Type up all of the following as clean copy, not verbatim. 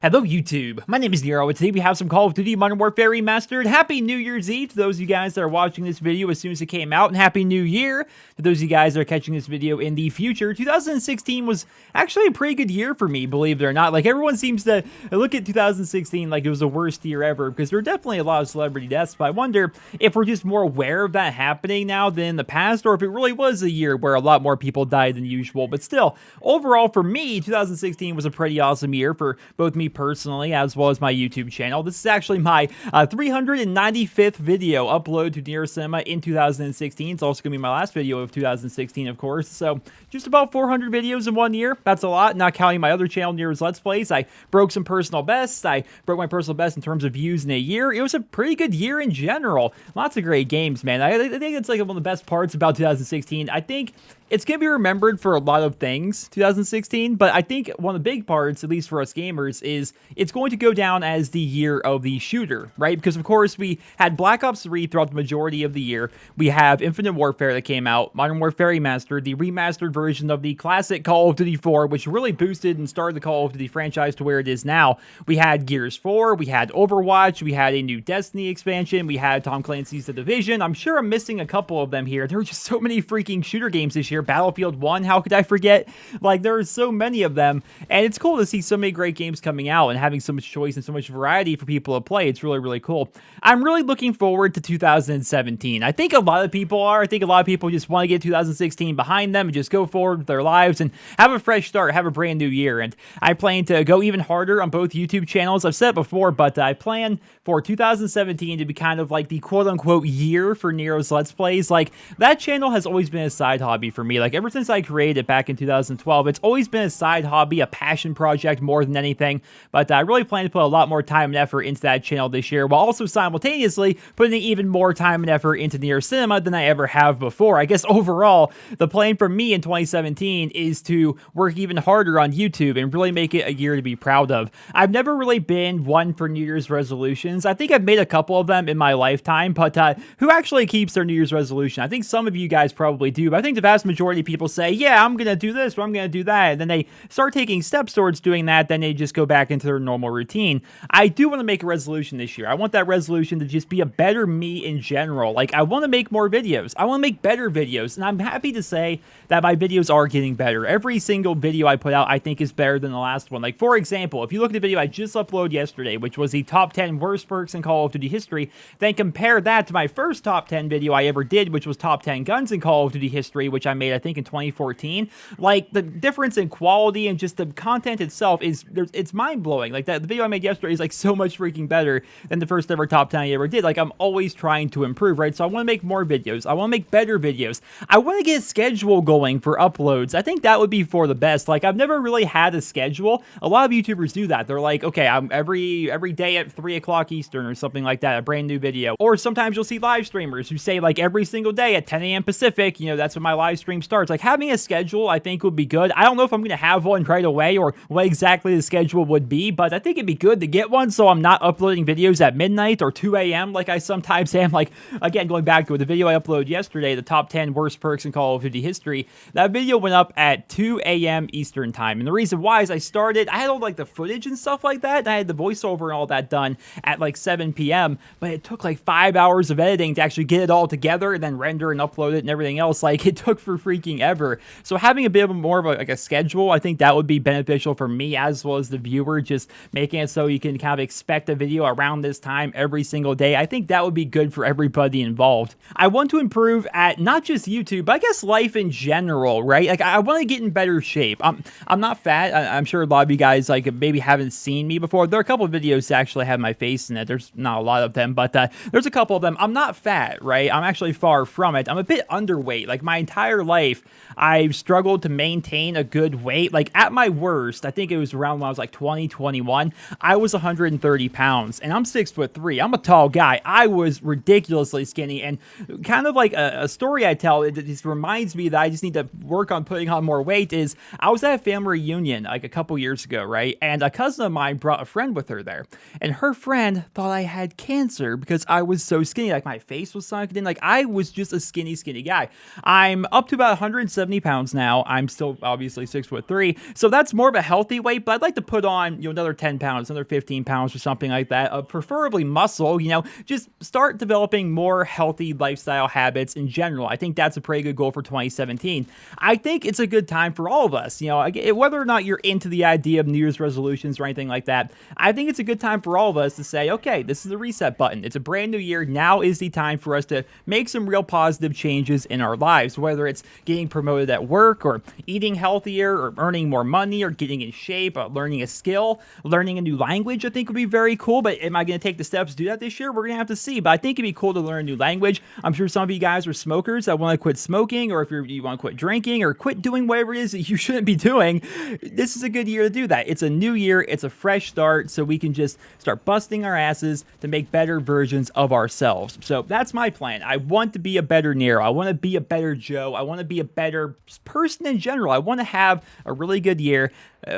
Hello YouTube, my name is Nero, and today we have some Call of Duty Modern Warfare Remastered. Happy New Year's Eve to those of you guys that are watching this video as soon as it came out, and Happy New Year to those of you guys that are catching this video in the future. 2016 was actually a pretty good year for me, believe it or not. Like, everyone seems to look at 2016 like it was the worst year ever, because there are definitely a lot of celebrity deaths, but I wonder if we're just more aware of that happening now than in the past, or if it really was a year where a lot more people died than usual. But still, overall for me, 2016 was a pretty awesome year for both me personally as well as my YouTube channel. This is actually my 395th video upload to NerosCinema in 2016. It's also going to be my last video of 2016, of course. So just about 400 videos in 1 year. That's a lot, not counting my other channel, Nero's Let's Plays. I broke some personal bests. I broke my personal best in terms of views in a year. It was a pretty good year in general. Lots of great games, man. I think it's like one of the best parts about 2016. I think it's going to be remembered for a lot of things, 2016, but I think one of the big parts, at least for us gamers, is it's going to go down as the year of the shooter, right? Because, of course, we had Black Ops 3 throughout the majority of the year. We have Infinite Warfare that came out, Modern Warfare Remastered, the remastered version of the classic Call of Duty 4, which really boosted and started the Call of Duty franchise to where it is now. We had Gears 4, we had Overwatch, we had a new Destiny expansion, we had Tom Clancy's The Division. I'm sure I'm missing a couple of them here. There were just so many freaking shooter games this year. Battlefield 1, how could I forget? Like, there are so many of them, and it's cool to see so many great games coming out and having so much choice and so much variety for people to play. It's really, really cool. I'm really looking forward to 2017. I think a lot of people are. I think a lot of people just want to get 2016 behind them and just go forward with their lives and have a fresh start, have a brand new year. And I plan to go even harder on both YouTube channels. I've said it before, but I plan for 2017 to be kind of like the quote-unquote year for Nero's Let's Plays. Like, that channel has always been a side hobby for me. Like, ever since I created it back in 2012, it's always been a side hobby, a passion project more than anything. But I really plan to put a lot more time and effort into that channel this year, while also simultaneously putting even more time and effort into NerosCinema than I ever have before. I guess overall, the plan for me in 2017 is to work even harder on YouTube and really make it a year to be proud of. I've never really been one for New Year's resolutions. I think I've made a couple of them in my lifetime, but who actually keeps their New Year's resolution? I think some of you guys probably do, but I think the vast majority of people say, yeah, I'm going to do this, or I'm going to do that, and then they start taking steps towards doing that, then they just go back into their normal routine. I do want to make a resolution this year. I want that resolution to just be a better me in general. Like, I want to make more videos. I want to make better videos, and I'm happy to say that my videos are getting better. Every single video I put out, I think, is better than the last one. Like, for example, if you look at the video I just uploaded yesterday, which was the top 10 worst perks in Call of Duty history, then compare that to my first top 10 video I ever did, which was top 10 guns in Call of Duty history, which I made, I think, in 2014. Like, the difference in quality and just the content itself is, it's mind-blowing. Like, the video I made yesterday is, like, so much freaking better than the first ever top 10 I ever did. Like, I'm always trying to improve, right? So I want to make more videos. I want to make better videos. I want to get a schedule going for uploads. I think that would be for the best. Like, I've never really had a schedule. A lot of YouTubers do that. They're like, okay, I'm every day at 3 o'clock Eastern or something like that, a brand new video. Or sometimes you'll see live streamers who say, like, every single day at 10 a.m. Pacific, you know, that's when my live stream starts. Like, having a schedule, I think, would be good. I don't know if I'm going to have one right away or what exactly the schedule would be, but I think it'd be good to get one so I'm not uploading videos at midnight or 2 a.m. like I sometimes am. Like, again, going back to it, the video I uploaded yesterday, the top 10 worst perks in Call of Duty history, that video went up at 2 a.m. Eastern time. And the reason why is I had all, like, the footage and stuff like that, and I had the voiceover and all that done at, like, 7 p.m., but it took, like, 5 hours of editing to actually get it all together and then render and upload it and everything else. Like, it took for freaking ever. So having a bit of more of a schedule, I think that would be beneficial for me as well as the viewer, just making it so you can kind of expect a video around this time every single day. I think that would be good for everybody involved. I want to improve at not just YouTube, but I guess life in general, right? Like, I want to get in better shape. I'm not fat. I'm sure a lot of you guys, like, maybe haven't seen me before. There are a couple of videos that actually have my face in it. There's not a lot of them, but there's a couple of them. I'm not fat, right? I'm actually far from it. I'm a bit underweight. Like, my entire life, I've struggled to maintain a good weight. Like, at my worst, I think it was around when I was like 20, 21, I was 130 pounds, and I'm 6'3". I'm a tall guy. I was ridiculously skinny, and kind of like a story I tell, it just reminds me that I just need to work on putting on more weight, is I was at a family reunion like a couple years ago, right? And a cousin of mine brought a friend with her there, and her friend thought I had cancer because I was so skinny. Like, my face was sunken in. Like, I was just a skinny guy. I'm up to about 170 pounds now. I'm still obviously 6'3", so that's more of a healthy weight, but I'd like to put on, another 10 pounds, another 15 pounds or something like that, preferably muscle, just start developing more healthy lifestyle habits in general. I think that's a pretty good goal for 2017. I think it's a good time for all of us, whether or not you're into the idea of New Year's resolutions or anything like that, I think it's a good time for all of us to say, okay, this is the reset button. It's a brand new year. Now is the time for us to make some real positive changes in our lives, whether it's getting promoted at work or eating healthier or earning more money or getting in shape, learning a skill, learning a new language. I think would be very cool, but am I going to take the steps to do that this year? We're going to have to see, but I think it'd be cool to learn a new language. I'm sure some of you guys are smokers that want to quit smoking, or if you want to quit drinking or quit doing whatever it is that you shouldn't be doing, this is a good year to do that. It's a new year. It's a fresh start, so we can just start busting our asses to make better versions of ourselves. So that's my plan. I want to be a better Nero. I want to be a better Joe. I want to be a better person in general. I want to have a really good year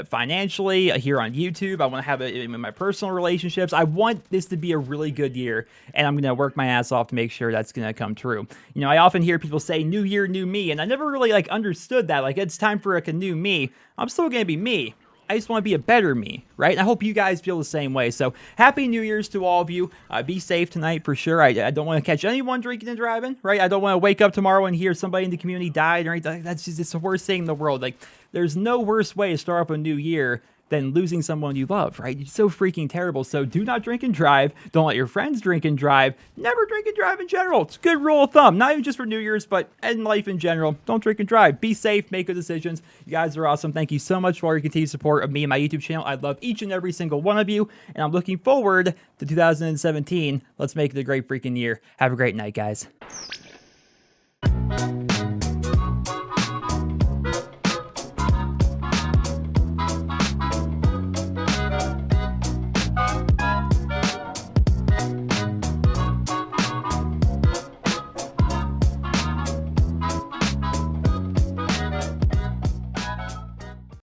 financially here on YouTube. I want to have it in my personal relationships. I want this to be a really good year, and I'm going to work my ass off to make sure that's going to come true. I often hear people say new year, new me, and I never really understood that. It's time for a new me. I'm still going to be me. I just want to be a better me, right? And I hope you guys feel the same way. So happy New Year's to all of you. Be safe tonight for sure. I don't want to catch anyone drinking and driving, right? I don't want to wake up tomorrow and hear somebody in the community died or anything. That's just, it's the worst thing in the world. There's no worse way to start up a new year than losing someone you love, right? It's so freaking terrible. So do not drink and drive. Don't let your friends drink and drive. Never drink and drive in general. It's a good rule of thumb, not even just for New Year's, but in life in general. Don't drink and drive. Be safe. Make good decisions. You guys are awesome. Thank you so much for your continued support of me and my YouTube channel. I love each and every single one of you, and I'm looking forward to 2017. Let's make it a great freaking year. Have a great night, guys.